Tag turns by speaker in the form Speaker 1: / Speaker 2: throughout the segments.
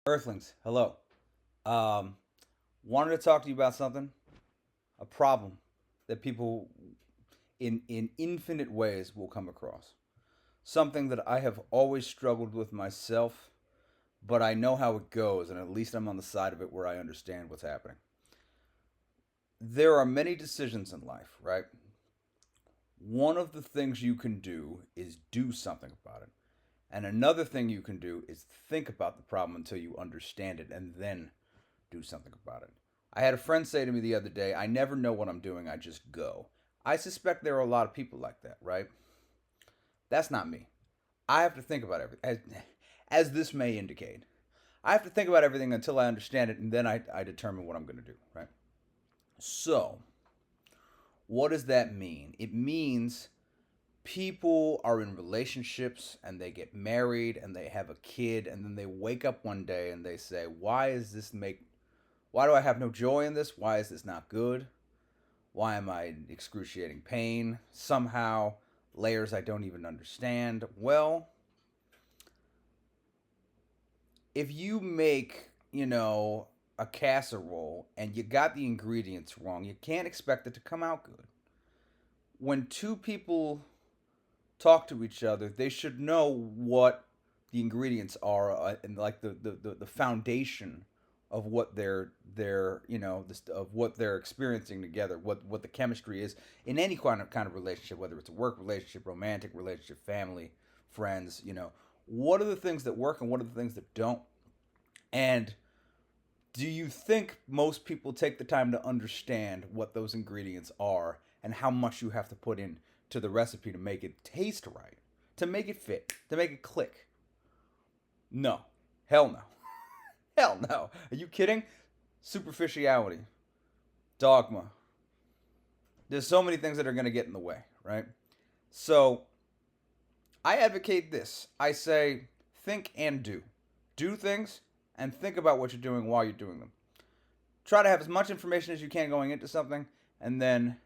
Speaker 1: Earthlings, hello. Um, Wanted to talk to you about something, a problem that people in infinite ways will come across. Something that I have always struggled with myself, but I know how it goes, and at least I'm on the side of it where I understand what's happening. There are many decisions in life, right? One of the things you can do is do something about it. And another thing you can do is think about the problem until you understand it and then do something about it. I had a friend say to me the other day, I never know what I'm doing, I just go. I suspect there are a lot of people like that, right? That's not me. I have to think about everything, as this may indicate. I have to think about everything until I understand it, and then I determine what I'm going to do, right? So, what does that mean? It means people are in relationships and they get married and they have a kid, and then they wake up one day and they say, why do I have no joy in this? Why is this not good? Why am I in excruciating pain? Somehow, layers I don't even understand. Well, if you make, a casserole and you got the ingredients wrong, you can't expect it to come out good. When two people talk to each other, they should know what the ingredients are, and like the foundation of what they're of what they're experiencing together, what the chemistry is in any kind of relationship, whether it's a work relationship, romantic relationship, family, friends. What are the things that work and what are the things that don't? And do you think most people take the time to understand what those ingredients are and how much you have to put in to the recipe to make it taste right, to make it fit, to make it click? No. Hell no. Hell no. Are you kidding? Superficiality, dogma. There's so many things that are going to get in the way, right? So I advocate this. I say think and do. Do things and think about what you're doing while you're doing them. Try to have as much information as you can going into something, and then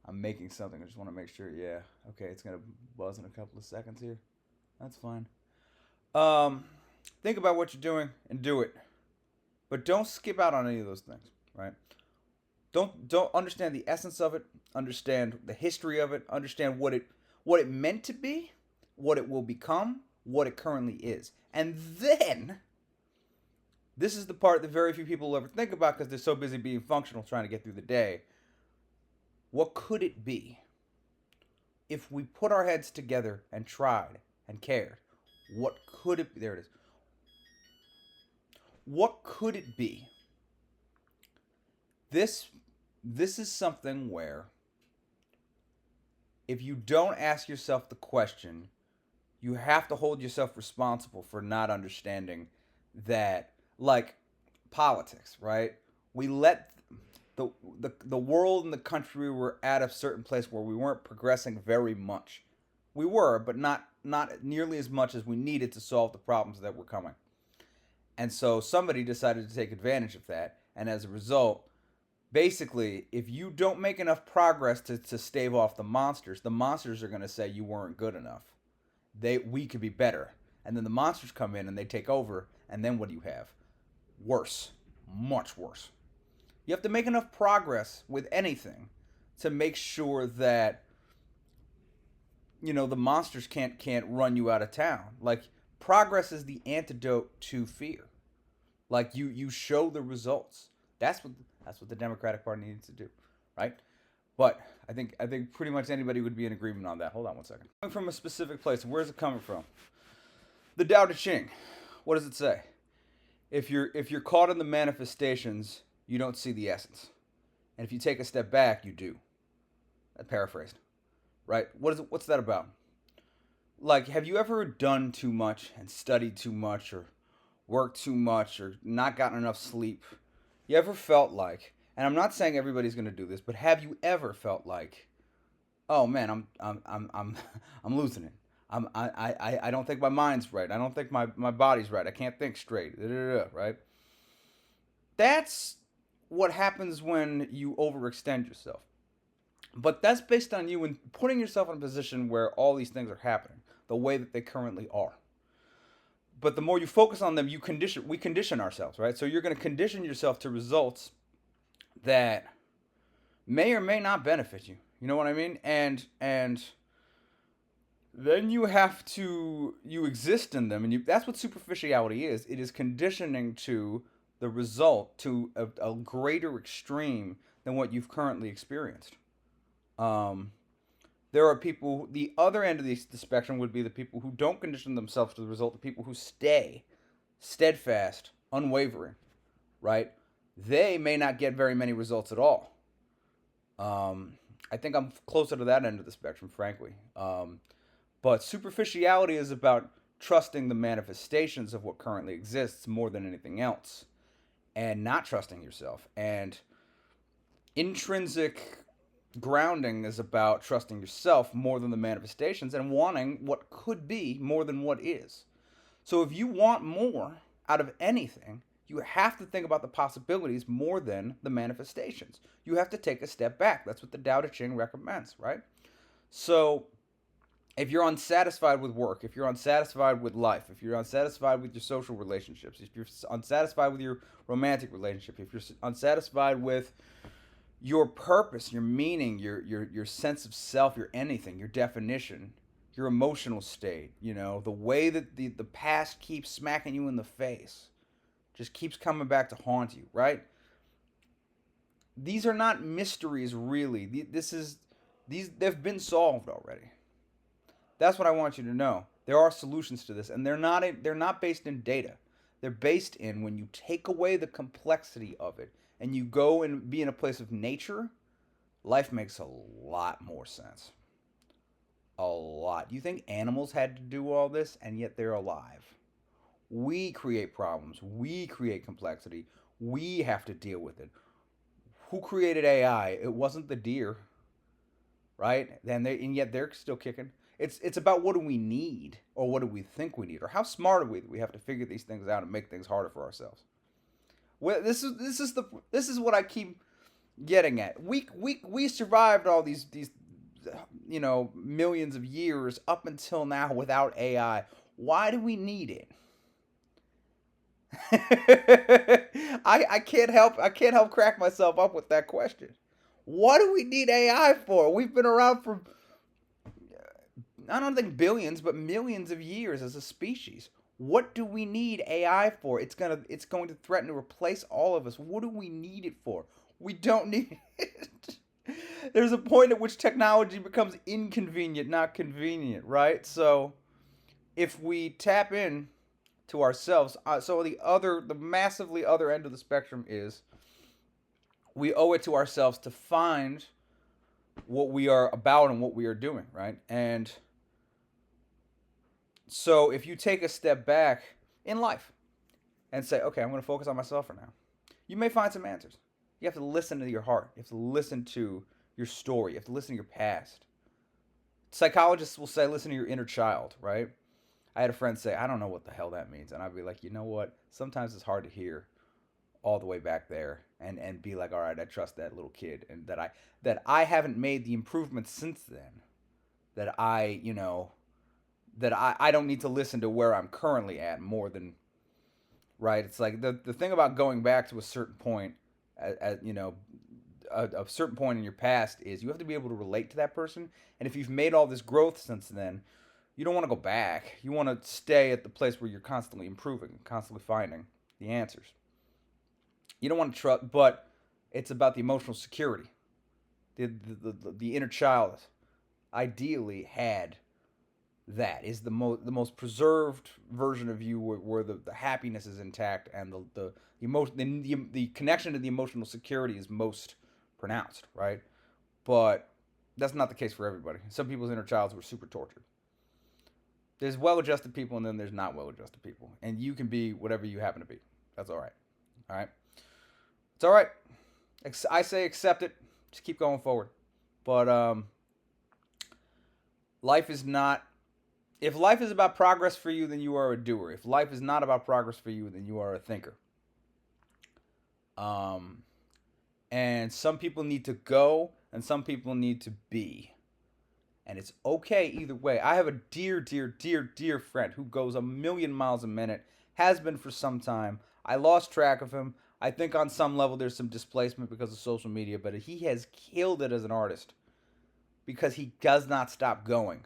Speaker 1: I'm making something. I just want to make sure. Yeah. Okay, it's going to buzz in a couple of seconds here. That's fine. Um, think about what you're doing and do it. But don't skip out on any of those things, right? Don't understand the essence of it, understand the history of it, understand what it meant to be, what it will become, what it currently is. And then this is the part that very few people will ever think about because they're so busy being functional trying to get through the day. What could it be if we put our heads together and tried and cared? What could it be? There it is. What could it be? This this is something where if you don't ask yourself the question, you have to hold yourself responsible for not understanding that, like politics, right? We let the world and the country were at a certain place where we weren't progressing very much. We were, but not nearly as much as we needed to solve the problems that were coming. And so somebody decided to take advantage of that, and as a result, basically, if you don't make enough progress to stave off the monsters are going to say you weren't good enough. We could be better. And then the monsters come in and they take over, and then what do you have? Worse. Much worse. You have to make enough progress with anything to make sure that the monsters can't run you out of town. Like, progress is the antidote to fear. Like, you show the results. That's what the Democratic Party needs to do, right? But I think pretty much anybody would be in agreement on that. Hold on one second. Coming from a specific place, where's it coming from? The Tao Te Ching. What does it say? If you're caught in the manifestations, you don't see the essence, and if you take a step back, you do. I paraphrased, right? What's that about? Like, have you ever done too much and studied too much, or worked too much, or not gotten enough sleep? You ever felt like, and I'm not saying everybody's going to do this, but have you ever felt like, oh man, I'm I'm losing it. I don't think my mind's right. I don't think my body's right. I can't think straight. Right? That's what happens when you overextend yourself. But that's based on you and putting yourself in a position where all these things are happening the way that they currently are. But the more you focus on them, we condition ourselves, right? So you're going to condition yourself to results that may or may not benefit you. You know what I mean? And then you exist in them, and that's what superficiality is. It is conditioning to the result to a greater extreme than what you've currently experienced. Um, there are people. The other end of the spectrum would be the people who don't condition themselves to the result. The people who stay steadfast, unwavering, right? They may not get very many results at all. Um, I think I'm closer to that end of the spectrum, frankly. But superficiality is about trusting the manifestations of what currently exists more than anything else, and not trusting yourself. And intrinsic grounding is about trusting yourself more than the manifestations and wanting what could be more than what is. So if you want more out of anything, you have to think about the possibilities more than the manifestations. You have to take a step back. That's what the Tao Te Ching recommends, right? So if you're unsatisfied with work, if you're unsatisfied with life, if you're unsatisfied with your social relationships, if you're unsatisfied with your romantic relationship, if you're unsatisfied with your purpose, your meaning, your sense of self, your anything, your definition, your emotional state, the way that the past keeps smacking you in the face, just keeps coming back to haunt you, right? These are not mysteries really. They've been solved already. That's what I want you to know. There are solutions to this, and they're not based in data. They're based in when you take away the complexity of it and you go and be in a place of nature, life makes a lot more sense. A lot. You think animals had to do all this, and yet they're alive? We create problems. We create complexity. We have to deal with it. Who created AI? It wasn't the deer, right? And yet they're still kicking. It's about what do we need, or what do we think we need, or how smart are we that we have to figure these things out and make things harder for ourselves. Well, this is what I keep getting at. We survived all these millions of years up until now without AI. Why do we need it? I can't help crack myself up with that question. What do we need AI for? We've been around for, I don't think billions, but millions of years as a species. What do we need AI for? It's going to threaten to replace all of us. What do we need it for? We don't need it. There's a point at which technology becomes inconvenient, not convenient, right? So if we tap in to ourselves, so the massively other end of the spectrum is we owe it to ourselves to find what we are about and what we are doing, right? And so if you take a step back in life and say, okay, I'm going to focus on myself for now, you may find some answers. You have to listen to your heart. You have to listen to your story. You have to listen to your past. Psychologists will say, listen to your inner child, right? I had a friend say, I don't know what the hell that means. And I'd be like, you know what? Sometimes it's hard to hear all the way back there and be like, all right, I trust that little kid, and that I haven't made the improvements since then. That I don't need to listen to where I'm currently at more than, right. It's like the thing about going back to a certain point, a certain point in your past, is you have to be able to relate to that person. And if you've made all this growth since then, you don't want to go back. You want to stay at the place where you're constantly improving, constantly finding the answers. You don't want to trust, but it's about the emotional security. The inner child ideally had that, is the most preserved version of you, where the happiness is intact, and the emotion, the connection to the emotional security is most pronounced, right? But that's not the case for everybody. Some people's inner childs were super tortured. There's well-adjusted people, and then there's not well-adjusted people, and you can be whatever you happen to be. That's all right. All right. It's all right. I say accept it. Just keep going forward. But life is not. If life is about progress for you, then you are a doer. If life is not about progress for you, then you are a thinker. Um, and some people need to go, and some people need to be. And it's okay either way. I have a dear, dear, dear, dear friend who goes a million miles a minute, has been for some time. I lost track of him. I think on some level there's some displacement because of social media, but he has killed it as an artist because he does not stop going.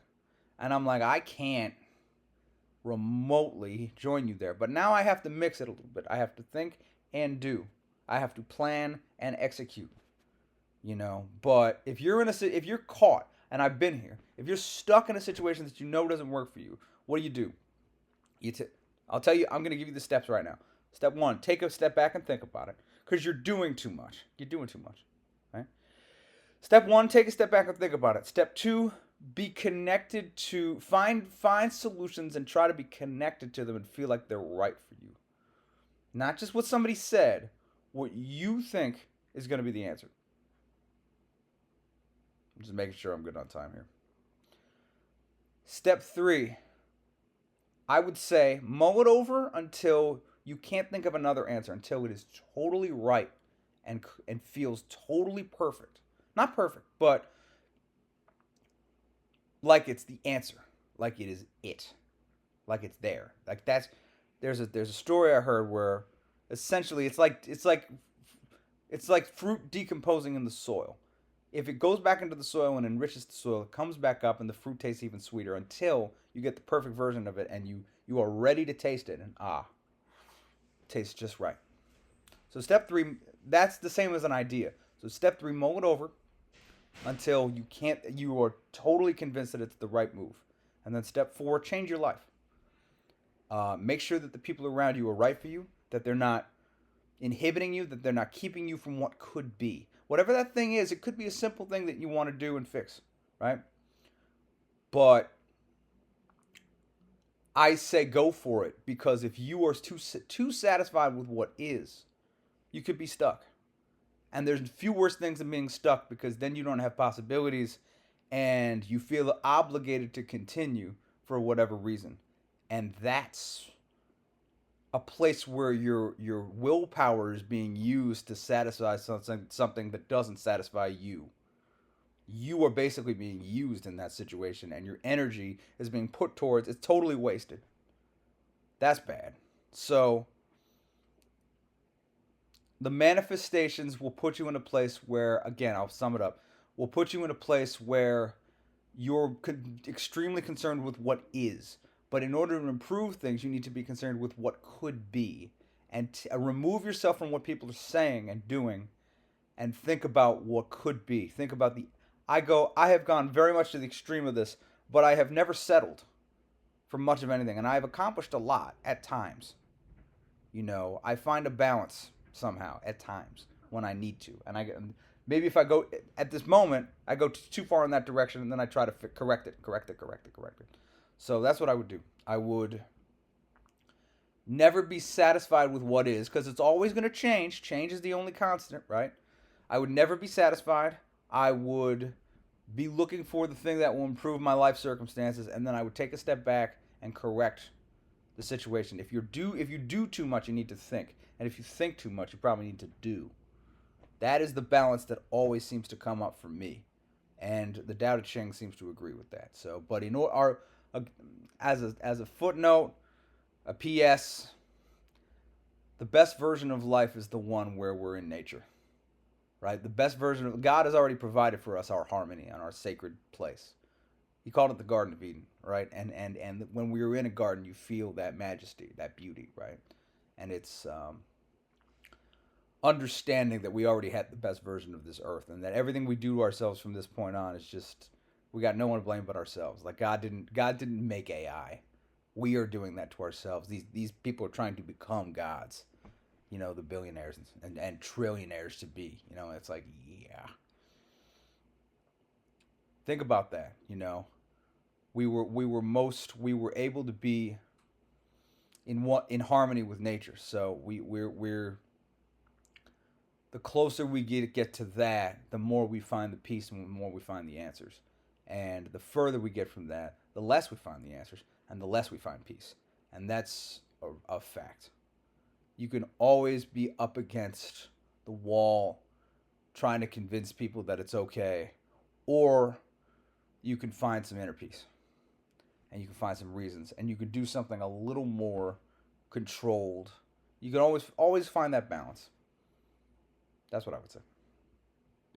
Speaker 1: And I'm like, I can't remotely join you there. But now I have to mix it a little bit. I have to think and do. I have to plan and execute. But if you're caught, and I've been here, if you're stuck in a situation that you know doesn't work for you, what do? You t- I'll tell you. I'm going to give you the steps right now. Step one: take a step back and think about it, because you're doing too much. You're doing too much, right? Step one: take a step back and think about it. Step two: be connected to find solutions and try to be connected to them and feel like they're right for you. Not just what somebody said, what you think is going to be the answer. I'm just making sure I'm good on time here. Step three, I would say mull it over until you can't think of another answer, until it is totally right and feels totally perfect. Not perfect, but like it's the answer, like it is it, like it's there. Like that's there's a story I heard where essentially it's like fruit decomposing in the soil. If it goes back into the soil and enriches the soil, it comes back up and the fruit tastes even sweeter until you get the perfect version of it and you are ready to taste it and it tastes just right. So step 3, that's the same as an idea. So step 3, mull it over until you are totally convinced that it's the right move. And then step 4, change your life. Make sure that the people around you are right for you, that they're not inhibiting you, that they're not keeping you from what could be. Whatever that thing is, it could be a simple thing that you want to do and fix, right? But I say go for it, because if you are too satisfied with what is, you could be stuck. And there's few worse things than being stuck, because then you don't have possibilities and you feel obligated to continue for whatever reason. And that's a place where your willpower is being used to satisfy something that doesn't satisfy you. You are basically being used in that situation, and your energy is being put towards it's totally wasted. That's bad. So the manifestations will put you in a place where, again, I'll sum it up, will put you in a place where you're extremely concerned with what is. But in order to improve things, you need to be concerned with what could be, and remove yourself from what people are saying and doing, and think about what could be. Think about the. I have gone very much to the extreme of this, but I have never settled for much of anything, and I have accomplished a lot at times. I find a balance somehow at times when I need to, and maybe if I go at this moment, I go too far in that direction, and then I try to correct it, correct it, correct it, correct it. So that's what I would do. I would never be satisfied with what is, because it's always going to change. Change is the only constant, right? I would never be satisfied. I would be looking for the thing that will improve my life circumstances, and then I would take a step back and correct the situation. If you do too much, you need to think, and if you think too much, you probably need to do. That is the balance that always seems to come up for me, and the Tao Te Ching seems to agree with that. So, but as a footnote, a PS, the best version of life is the one where we're in nature, right? The best version of God has already provided for us our harmony and our sacred place. He called it the Garden of Eden, right? And when we are in a garden, you feel that majesty, that beauty, right? And it's understanding that we already had the best version of this earth, and that everything we do to ourselves from this point on is just we got no one to blame but ourselves. Like God didn't make AI. We are doing that to ourselves. These people are trying to become gods. The billionaires and trillionaires to be. It's like, yeah. Think about that. We were able to be in harmony with nature. So we're the closer we get to that, the more we find the peace and the more we find the answers. And the further we get from that, the less we find the answers and the less we find peace. And that's a fact. You can always be up against the wall trying to convince people that it's okay, or you can find some inner peace and you can find some reasons and you can do something a little more controlled. You can always find that balance. That's what I would say.